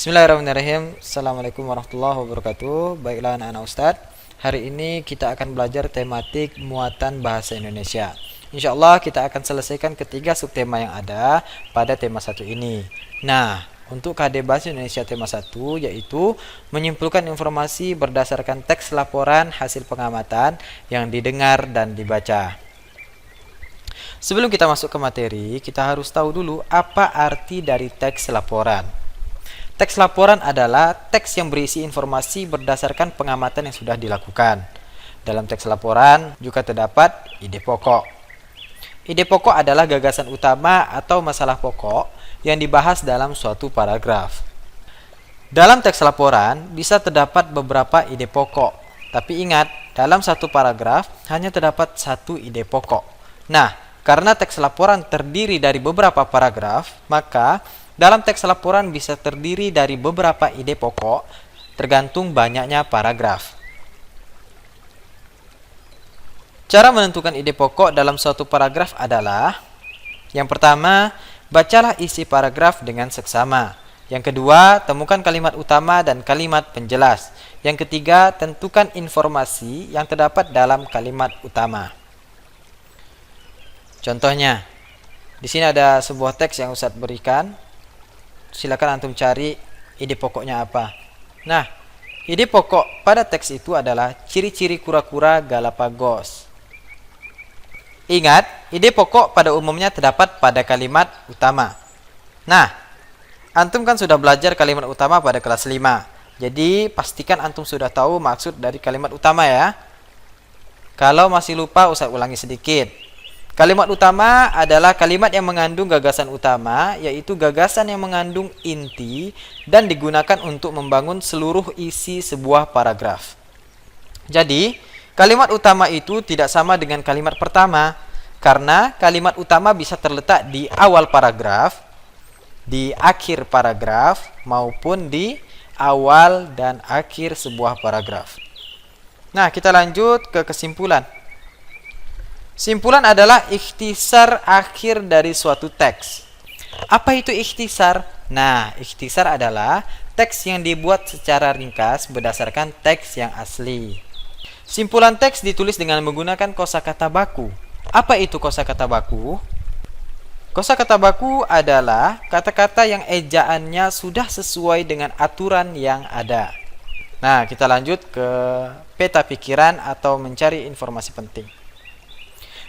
Bismillahirrahmanirrahim. Assalamualaikum warahmatullahi wabarakatuh. Baiklah anak-anak Ustadz, hari ini kita akan belajar tematik muatan bahasa Indonesia. Insya Allah kita akan selesaikan ketiga subtema yang ada pada tema satu ini. Nah, untuk KD Bahasa Indonesia tema 1 yaitu menyimpulkan informasi berdasarkan teks laporan hasil pengamatan yang didengar dan dibaca. Sebelum kita masuk ke materi, kita harus tahu dulu apa arti dari teks laporan. Teks laporan adalah teks yang berisi informasi berdasarkan pengamatan yang sudah dilakukan. Dalam teks laporan juga terdapat ide pokok. Ide pokok adalah gagasan utama atau masalah pokok yang dibahas dalam suatu paragraf. Dalam teks laporan bisa terdapat beberapa ide pokok, tapi ingat, dalam satu paragraf hanya terdapat satu ide pokok. Nah, karena teks laporan terdiri dari beberapa paragraf, maka dalam teks laporan bisa terdiri dari beberapa ide pokok, tergantung banyaknya paragraf. Cara menentukan ide pokok dalam suatu paragraf adalah: yang pertama, bacalah isi paragraf dengan seksama. Yang kedua, temukan kalimat utama dan kalimat penjelas. Yang ketiga, tentukan informasi yang terdapat dalam kalimat utama. Contohnya, di sini ada sebuah teks yang Ustadz berikan. Silakan antum cari ide pokoknya apa. Nah, ide pokok pada teks itu adalah ciri-ciri kura-kura Galapagos. Ingat, ide pokok pada umumnya terdapat pada kalimat utama. Nah, antum kan sudah belajar kalimat utama pada kelas 5. Jadi, pastikan antum sudah tahu maksud dari kalimat utama ya. Kalau masih lupa, Ustaz ulangi sedikit. Kalimat utama adalah kalimat yang mengandung gagasan utama, yaitu gagasan yang mengandung inti dan digunakan untuk membangun seluruh isi sebuah paragraf. Jadi, kalimat utama itu tidak sama dengan kalimat pertama, karena kalimat utama bisa terletak di awal paragraf, di akhir paragraf, maupun di awal dan akhir sebuah paragraf. Nah, kita lanjut ke kesimpulan. Simpulan adalah ikhtisar akhir dari suatu teks. Apa itu ikhtisar? Nah, ikhtisar adalah teks yang dibuat secara ringkas berdasarkan teks yang asli. Simpulan teks ditulis dengan menggunakan kosakata baku. Apa itu kosakata baku? Kosakata baku adalah kata-kata yang ejaannya sudah sesuai dengan aturan yang ada. Nah, kita lanjut ke peta pikiran atau mencari informasi penting.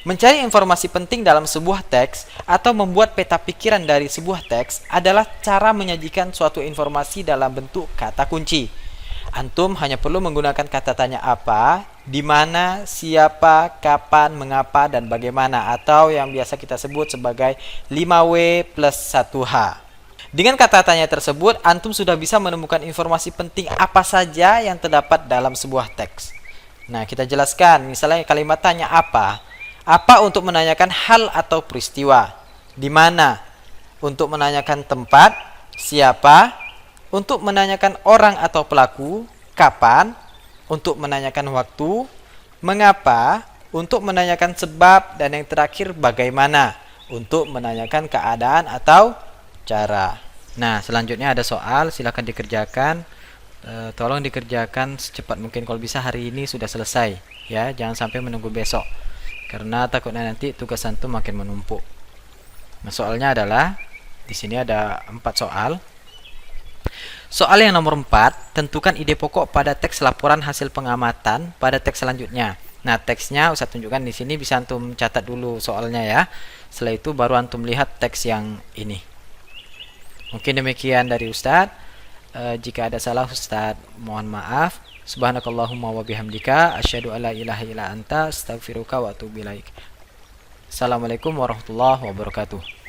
Mencari informasi penting dalam sebuah teks atau membuat peta pikiran dari sebuah teks adalah cara menyajikan suatu informasi dalam bentuk kata kunci. Antum hanya perlu menggunakan kata tanya apa, di mana, siapa, kapan, mengapa, dan bagaimana, atau yang biasa kita sebut sebagai 5W plus 1H. Dengan kata tanya tersebut, antum sudah bisa menemukan informasi penting apa saja yang terdapat dalam sebuah teks. Nah, kita jelaskan, misalnya kalimat tanya apa. Apa untuk menanyakan hal atau peristiwa? Di mana? Untuk menanyakan tempat. Siapa? Untuk menanyakan orang atau pelaku. Kapan? Untuk menanyakan waktu. Mengapa? Untuk menanyakan sebab. Dan yang terakhir, bagaimana? Untuk menanyakan keadaan atau cara. Nah, selanjutnya ada soal. Silakan dikerjakan. Tolong dikerjakan secepat mungkin. Kalau bisa hari ini sudah selesai. Ya, jangan sampai menunggu besok. Karena takutnya nanti tugas antum makin menumpuk. Nah, soalnya adalah di sini ada 4 soal. Soal yang nomor 4, tentukan ide pokok pada teks laporan hasil pengamatan pada teks selanjutnya. Nah, teksnya Ustaz tunjukkan di sini, bisa antum catat dulu soalnya ya. Setelah itu baru antum lihat teks yang ini. Mungkin demikian dari Ustaz. Jika ada salah Ustaz mohon maaf. Subhanakallahumma wa bihamdika asyhadu alla ilaha illa anta astaghfiruka wa atubu ilaik. Assalamualaikum warahmatullahi wabarakatuh.